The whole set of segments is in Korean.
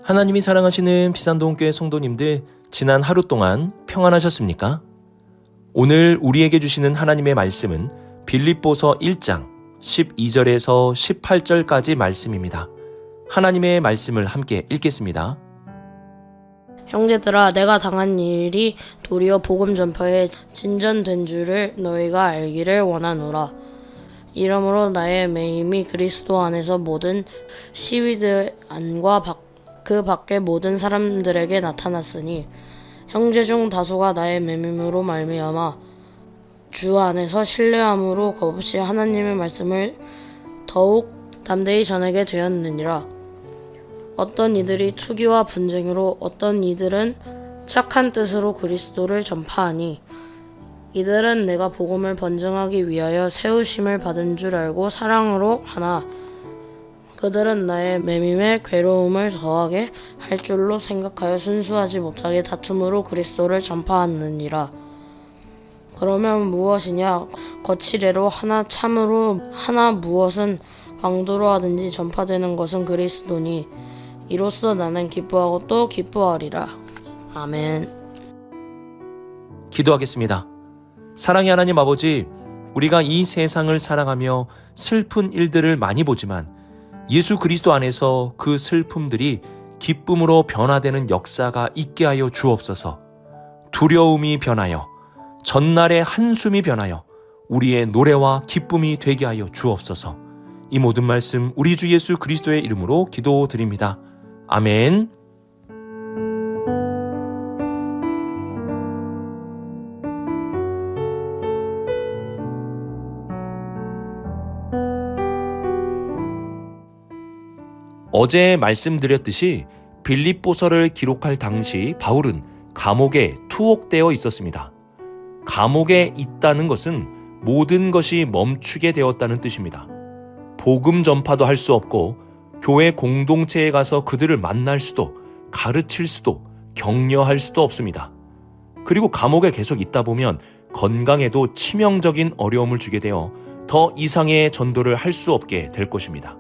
하나님이 사랑하시는 비산동교회 성도님들, 지난 하루 동안 평안하셨습니까? 오늘 우리에게 주시는 하나님의 말씀은 빌립보서 1장 12절에서 18절까지 말씀입니다. 하나님의 말씀을 함께 읽겠습니다. 형제들아, 내가 당한 일이 도리어 복음 전파에 진전된 줄을 너희가 알기를 원하노라. 이러므로 나의 매임이 그리스도 안에서 모든 시위대 안과 그 밖의 모든 사람들에게 나타났으니 형제 중 다수가 나의 매임으로 말미암아 주 안에서 신뢰함으로 겁없이 하나님의 말씀을 더욱 담대히 전하게 되었느니라. 어떤 이들이 투기와 분쟁으로, 어떤 이들은 착한 뜻으로 그리스도를 전파하니 이들은 내가 복음을 번증하기 위하여 세우심을 받은 줄 알고 사랑으로 하나 그들은 나의 매임에 괴로움을 더하게 할 줄로 생각하여 순수하지 못하게 다툼으로 그리스도를 전파하느니라. 그러면 무엇이냐? 거칠애로 하나 참으로 하나 무엇은 방도로 하든지 전파되는 것은 그리스도니 이로써 나는 기뻐하고 또 기뻐하리라. 아멘. 기도하겠습니다. 사랑의 하나님 아버지, 우리가 이 세상을 사랑하며 슬픈 일들을 많이 보지만 예수 그리스도 안에서 그 슬픔들이 기쁨으로 변화되는 역사가 있게 하여 주옵소서. 두려움이 변하여, 전날의 한숨이 변하여 우리의 노래와 기쁨이 되게 하여 주옵소서. 이 모든 말씀 우리 주 예수 그리스도의 이름으로 기도드립니다. 아멘. 어제 말씀드렸듯이 빌립보서를 기록할 당시 바울은 감옥에 투옥되어 있었습니다. 감옥에 있다는 것은 모든 것이 멈추게 되었다는 뜻입니다. 복음 전파도 할 수 없고 교회 공동체에 가서 그들을 만날 수도, 가르칠 수도, 격려할 수도 없습니다. 그리고 감옥에 계속 있다 보면 건강에도 치명적인 어려움을 주게 되어 더 이상의 전도를 할 수 없게 될 것입니다.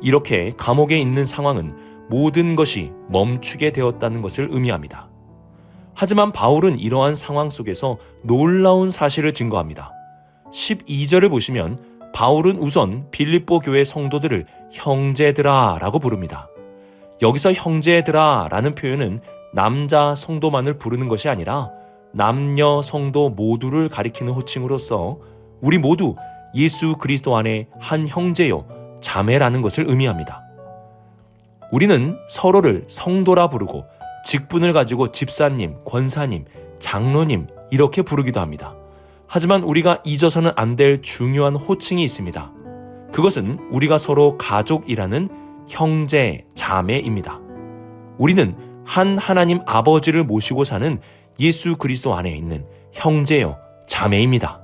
이렇게 감옥에 있는 상황은 모든 것이 멈추게 되었다는 것을 의미합니다. 하지만 바울은 이러한 상황 속에서 놀라운 사실을 증거합니다. 12절을 보시면 바울은 우선 빌립보 교회 성도들을 형제들아 라고 부릅니다. 여기서 형제들아 라는 표현은 남자 성도만을 부르는 것이 아니라 남녀 성도 모두를 가리키는 호칭으로서 우리 모두 예수 그리스도 안에 한 형제요 자매라는 것을 의미합니다. 우리는 서로를 성도라 부르고 직분을 가지고 집사님, 권사님, 장로님 이렇게 부르기도 합니다. 하지만 우리가 잊어서는 안 될 중요한 호칭이 있습니다. 그것은 우리가 서로 가족이라는 형제, 자매입니다. 우리는 한 하나님 아버지를 모시고 사는 예수 그리스도 안에 있는 형제요, 자매입니다.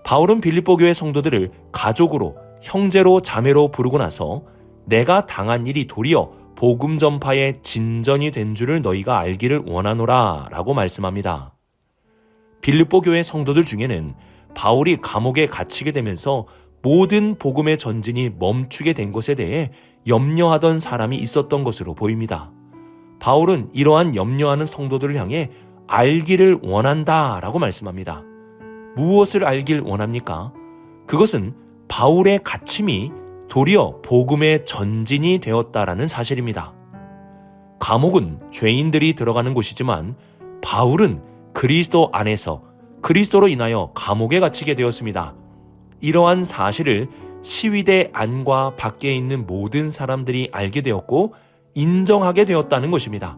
바울은 빌립보 교회 성도들을 가족으로, 형제로, 자매로 부르고 나서 내가 당한 일이 도리어 복음 전파의 진전이 된 줄을 너희가 알기를 원하노라 라고 말씀합니다. 빌립보 교회 성도들 중에는 바울이 감옥에 갇히게 되면서 모든 복음의 전진이 멈추게 된 것에 대해 염려하던 사람이 있었던 것으로 보입니다. 바울은 이러한 염려하는 성도들을 향해 알기를 원한다 라고 말씀합니다. 무엇을 알길 원합니까? 그것은 바울의 갇힘이 도리어 복음의 전진이 되었다라는 사실입니다. 감옥은 죄인들이 들어가는 곳이지만 바울은 그리스도 안에서 그리스도로 인하여 감옥에 갇히게 되었습니다. 이러한 사실을 시위대 안과 밖에 있는 모든 사람들이 알게 되었고 인정하게 되었다는 것입니다.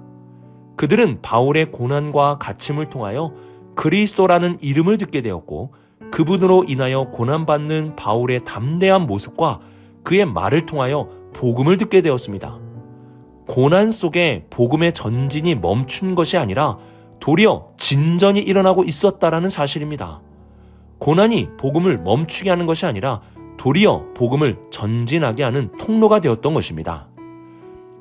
그들은 바울의 고난과 갇힘을 통하여 그리스도라는 이름을 듣게 되었고 그분으로 인하여 고난받는 바울의 담대한 모습과 그의 말을 통하여 복음을 듣게 되었습니다. 고난 속에 복음의 전진이 멈춘 것이 아니라 도리어 진전이 일어나고 있었다라는 사실입니다. 고난이 복음을 멈추게 하는 것이 아니라 도리어 복음을 전진하게 하는 통로가 되었던 것입니다.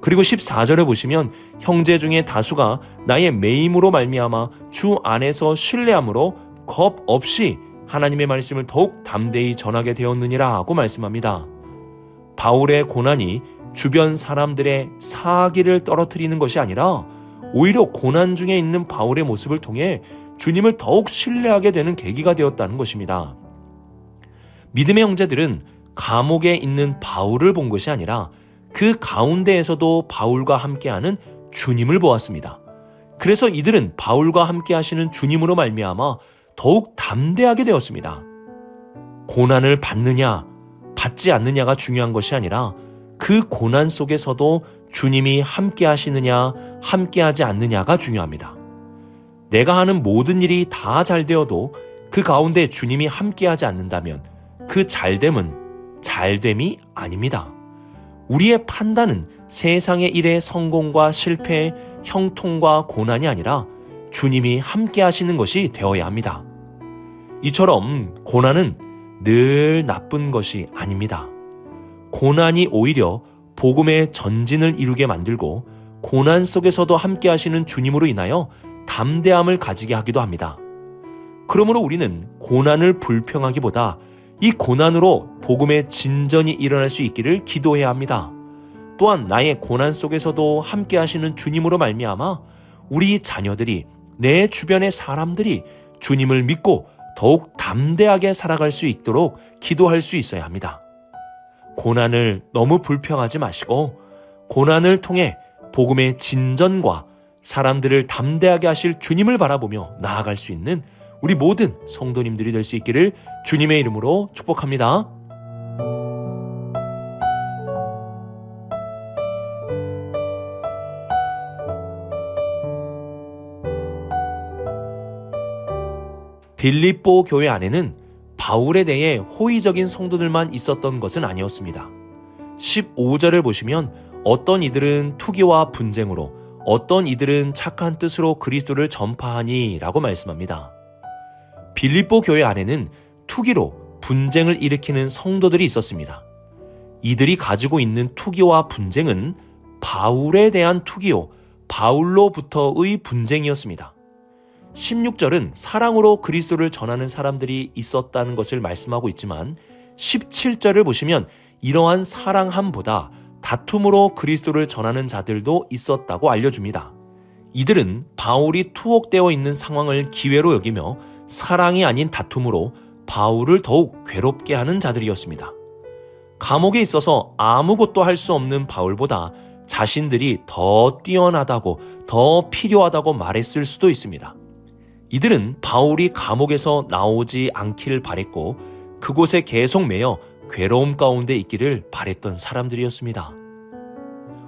그리고 14절에 보시면 형제 중에 다수가 나의 매임으로 말미암아 주 안에서 신뢰함으로 겁 없이 하나님의 말씀을 더욱 담대히 전하게 되었느니라 하고 말씀합니다. 바울의 고난이 주변 사람들의 사기를 떨어뜨리는 것이 아니라 오히려 고난 중에 있는 바울의 모습을 통해 주님을 더욱 신뢰하게 되는 계기가 되었다는 것입니다. 믿음의 형제들은 감옥에 있는 바울을 본 것이 아니라 그 가운데에서도 바울과 함께하는 주님을 보았습니다. 그래서 이들은 바울과 함께 하시는 주님으로 말미암아 더욱 담대하게 되었습니다. 고난을 받느냐, 받지 않느냐가 중요한 것이 아니라 그 고난 속에서도 주님이 함께 하시느냐, 함께 하지 않느냐가 중요합니다. 내가 하는 모든 일이 다 잘 되어도 그 가운데 주님이 함께 하지 않는다면 그 잘됨은 잘됨이 아닙니다. 우리의 판단은 세상의 일의 성공과 실패, 형통과 고난이 아니라 주님이 함께 하시는 것이 되어야 합니다. 이처럼 고난은 늘 나쁜 것이 아닙니다. 고난이 오히려 복음의 전진을 이루게 만들고 고난 속에서도 함께 하시는 주님으로 인하여 담대함을 가지게 하기도 합니다. 그러므로 우리는 고난을 불평하기보다 이 고난으로 복음의 진전이 일어날 수 있기를 기도해야 합니다. 또한 나의 고난 속에서도 함께 하시는 주님으로 말미암아 우리 자녀들이, 내 주변의 사람들이 주님을 믿고 더욱 담대하게 살아갈 수 있도록 기도할 수 있어야 합니다. 고난을 너무 불평하지 마시고 고난을 통해 복음의 진전과 사람들을 담대하게 하실 주님을 바라보며 나아갈 수 있는 우리 모든 성도님들이 될 수 있기를 주님의 이름으로 축복합니다. 빌립보 교회 안에는 바울에 대해 호의적인 성도들만 있었던 것은 아니었습니다. 15절을 보시면 어떤 이들은 투기와 분쟁으로, 어떤 이들은 착한 뜻으로 그리스도를 전파하니 라고 말씀합니다. 빌립보 교회 안에는 투기로 분쟁을 일으키는 성도들이 있었습니다. 이들이 가지고 있는 투기와 분쟁은 바울에 대한 투기요, 바울로부터의 분쟁이었습니다. 16절은 사랑으로 그리스도를 전하는 사람들이 있었다는 것을 말씀하고 있지만 17절을 보시면 이러한 사랑함보다 다툼으로 그리스도를 전하는 자들도 있었다고 알려줍니다. 이들은 바울이 투옥되어 있는 상황을 기회로 여기며 사랑이 아닌 다툼으로 바울을 더욱 괴롭게 하는 자들이었습니다. 감옥에 있어서 아무것도 할 수 없는 바울보다 자신들이 더 뛰어나다고, 더 필요하다고 말했을 수도 있습니다. 이들은 바울이 감옥에서 나오지 않기를 바랬고 그곳에 계속 매여 괴로움 가운데 있기를 바랬던 사람들이었습니다.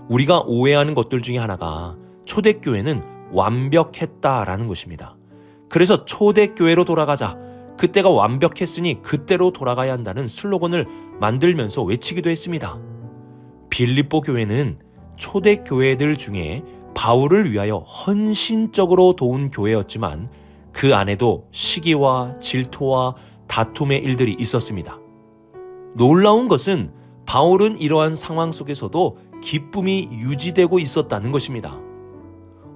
우리가 오해하는 것들 중에 하나가 초대교회는 완벽했다라는 것입니다. 그래서 초대교회로 돌아가자, 그때가 완벽했으니 그때로 돌아가야 한다는 슬로건을 만들면서 외치기도 했습니다. 빌립보 교회는 초대교회들 중에 바울을 위하여 헌신적으로 도운 교회였지만 그 안에도 시기와 질투와 다툼의 일들이 있었습니다. 놀라운 것은 바울은 이러한 상황 속에서도 기쁨이 유지되고 있었다는 것입니다.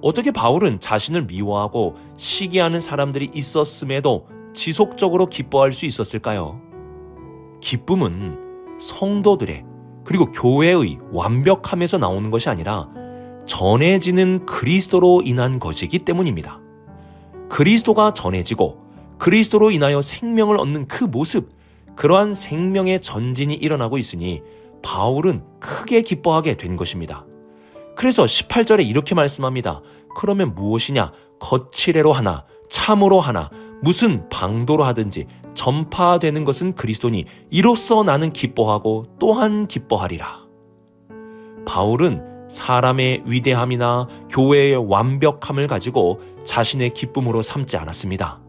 어떻게 바울은 자신을 미워하고 시기하는 사람들이 있었음에도 지속적으로 기뻐할 수 있었을까요? 기쁨은 성도들의 그리고 교회의 완벽함에서 나오는 것이 아니라 전해지는 그리스도로 인한 것이기 때문입니다. 그리스도가 전해지고 그리스도로 인하여 생명을 얻는 그 모습, 그러한 생명의 전진이 일어나고 있으니 바울은 크게 기뻐하게 된 것입니다. 그래서 18절에 이렇게 말씀합니다. 그러면 무엇이냐? 거칠애로 하나, 참으로 하나, 무슨 방도로 하든지 전파되는 것은 그리스도니 이로써 나는 기뻐하고 또한 기뻐하리라. 바울은 사람의 위대함이나 교회의 완벽함을 가지고 자신의 기쁨으로 삼지 않았습니다.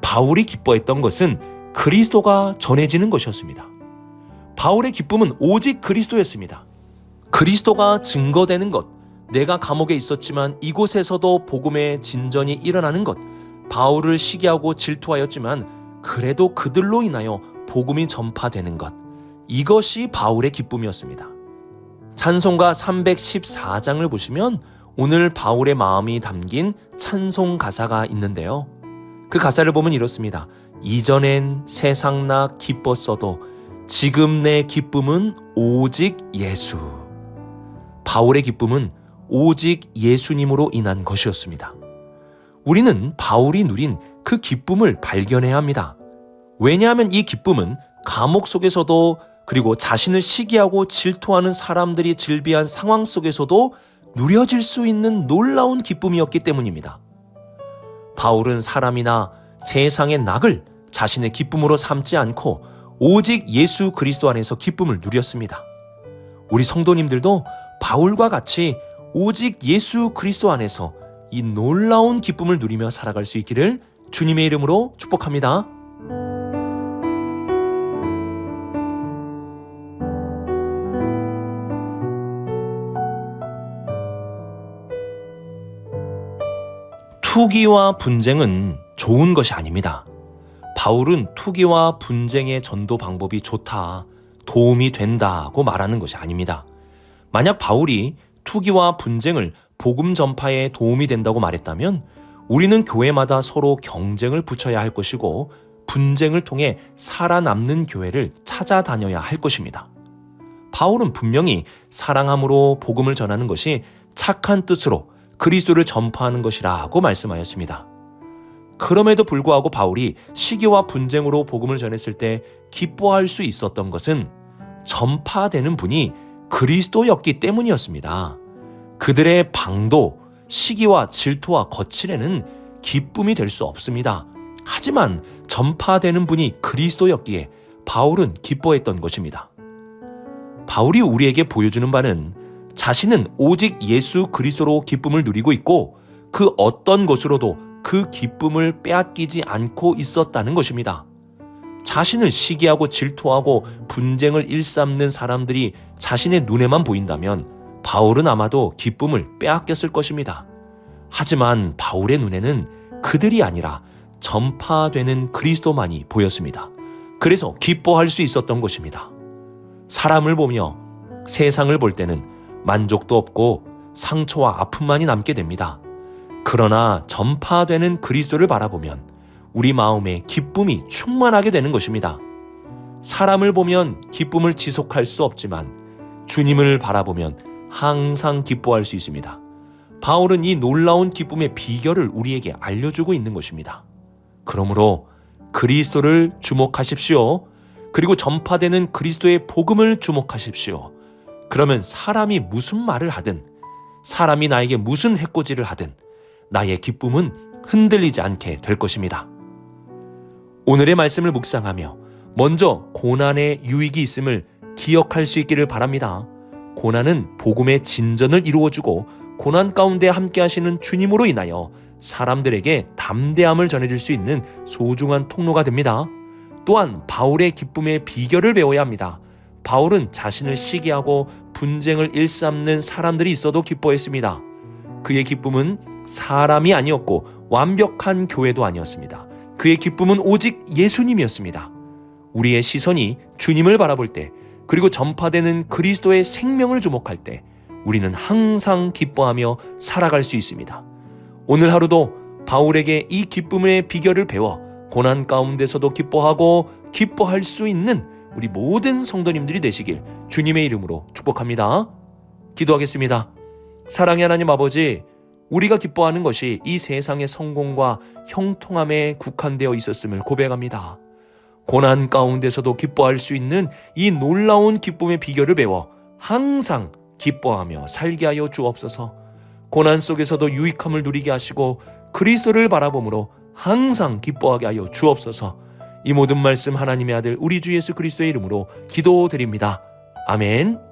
바울이 기뻐했던 것은 그리스도가 전해지는 것이었습니다. 바울의 기쁨은 오직 그리스도였습니다. 그리스도가 증거되는 것, 내가 감옥에 있었지만 이곳에서도 복음의 진전이 일어나는 것, 바울을 시기하고 질투하였지만 그래도 그들로 인하여 복음이 전파되는 것, 이것이 바울의 기쁨이었습니다. 찬송가 314장을 보시면 오늘 바울의 마음이 담긴 찬송 가사가 있는데요. 그 가사를 보면 이렇습니다. 이전엔 세상 나 기뻤어도 지금 내 기쁨은 오직 예수. 바울의 기쁨은 오직 예수님으로 인한 것이었습니다. 우리는 바울이 누린 그 기쁨을 발견해야 합니다. 왜냐하면 이 기쁨은 감옥 속에서도, 그리고 자신을 시기하고 질투하는 사람들이 질비한 상황 속에서도 누려질 수 있는 놀라운 기쁨이었기 때문입니다. 바울은 사람이나 세상의 낙을 자신의 기쁨으로 삼지 않고 오직 예수 그리스도 안에서 기쁨을 누렸습니다. 우리 성도님들도 바울과 같이 오직 예수 그리스도 안에서 이 놀라운 기쁨을 누리며 살아갈 수 있기를 주님의 이름으로 축복합니다. 투기와 분쟁은 좋은 것이 아닙니다. 바울은 투기와 분쟁의 전도 방법이 좋다, 도움이 된다고 말하는 것이 아닙니다. 만약 바울이 투기와 분쟁을 복음 전파에 도움이 된다고 말했다면 우리는 교회마다 서로 경쟁을 붙여야 할 것이고 분쟁을 통해 살아남는 교회를 찾아다녀야 할 것입니다. 바울은 분명히 사랑함으로 복음을 전하는 것이 착한 뜻으로 그리스도를 전파하는 것이라고 말씀하였습니다. 그럼에도 불구하고 바울이 시기와 분쟁으로 복음을 전했을 때 기뻐할 수 있었던 것은 전파되는 분이 그리스도였기 때문이었습니다. 그들의 방도, 시기와 질투와 거칠에는 기쁨이 될 수 없습니다. 하지만 전파되는 분이 그리스도였기에 바울은 기뻐했던 것입니다. 바울이 우리에게 보여주는 바는 자신은 오직 예수 그리스도로 기쁨을 누리고 있고 그 어떤 것으로도 그 기쁨을 빼앗기지 않고 있었다는 것입니다. 자신을 시기하고 질투하고 분쟁을 일삼는 사람들이 자신의 눈에만 보인다면 바울은 아마도 기쁨을 빼앗겼을 것입니다. 하지만 바울의 눈에는 그들이 아니라 전파되는 그리스도만이 보였습니다. 그래서 기뻐할 수 있었던 것입니다. 사람을 보며 세상을 볼 때는 만족도 없고 상처와 아픔만이 남게 됩니다. 그러나 전파되는 그리스도를 바라보면 우리 마음에 기쁨이 충만하게 되는 것입니다. 사람을 보면 기쁨을 지속할 수 없지만 주님을 바라보면 항상 기뻐할 수 있습니다. 바울은 이 놀라운 기쁨의 비결을 우리에게 알려주고 있는 것입니다. 그러므로 그리스도를 주목하십시오. 그리고 전파되는 그리스도의 복음을 주목하십시오. 그러면 사람이 무슨 말을 하든, 사람이 나에게 무슨 해코지를 하든 나의 기쁨은 흔들리지 않게 될 것입니다. 오늘의 말씀을 묵상하며 먼저 고난의 유익이 있음을 기억할 수 있기를 바랍니다. 고난은 복음의 진전을 이루어주고 고난 가운데 함께 하시는 주님으로 인하여 사람들에게 담대함을 전해줄 수 있는 소중한 통로가 됩니다. 또한 바울의 기쁨의 비결을 배워야 합니다. 바울은 자신을 시기하고 분쟁을 일삼는 사람들이 있어도 기뻐했습니다. 그의 기쁨은 사람이 아니었고 완벽한 교회도 아니었습니다. 그의 기쁨은 오직 예수님이었습니다. 우리의 시선이 주님을 바라볼 때, 그리고 전파되는 그리스도의 생명을 주목할 때 우리는 항상 기뻐하며 살아갈 수 있습니다. 오늘 하루도 바울에게 이 기쁨의 비결을 배워 고난 가운데서도 기뻐하고 기뻐할 수 있는 우리 모든 성도님들이 되시길 주님의 이름으로 축복합니다. 기도하겠습니다. 사랑의 하나님 아버지, 우리가 기뻐하는 것이 이 세상의 성공과 형통함에 국한되어 있었음을 고백합니다. 고난 가운데서도 기뻐할 수 있는 이 놀라운 기쁨의 비결을 배워 항상 기뻐하며 살게 하여 주옵소서. 고난 속에서도 유익함을 누리게 하시고 그리스도를 바라봄으로 항상 기뻐하게 하여 주옵소서. 이 모든 말씀 하나님의 아들 우리 주 예수 그리스도의 이름으로 기도드립니다. 아멘.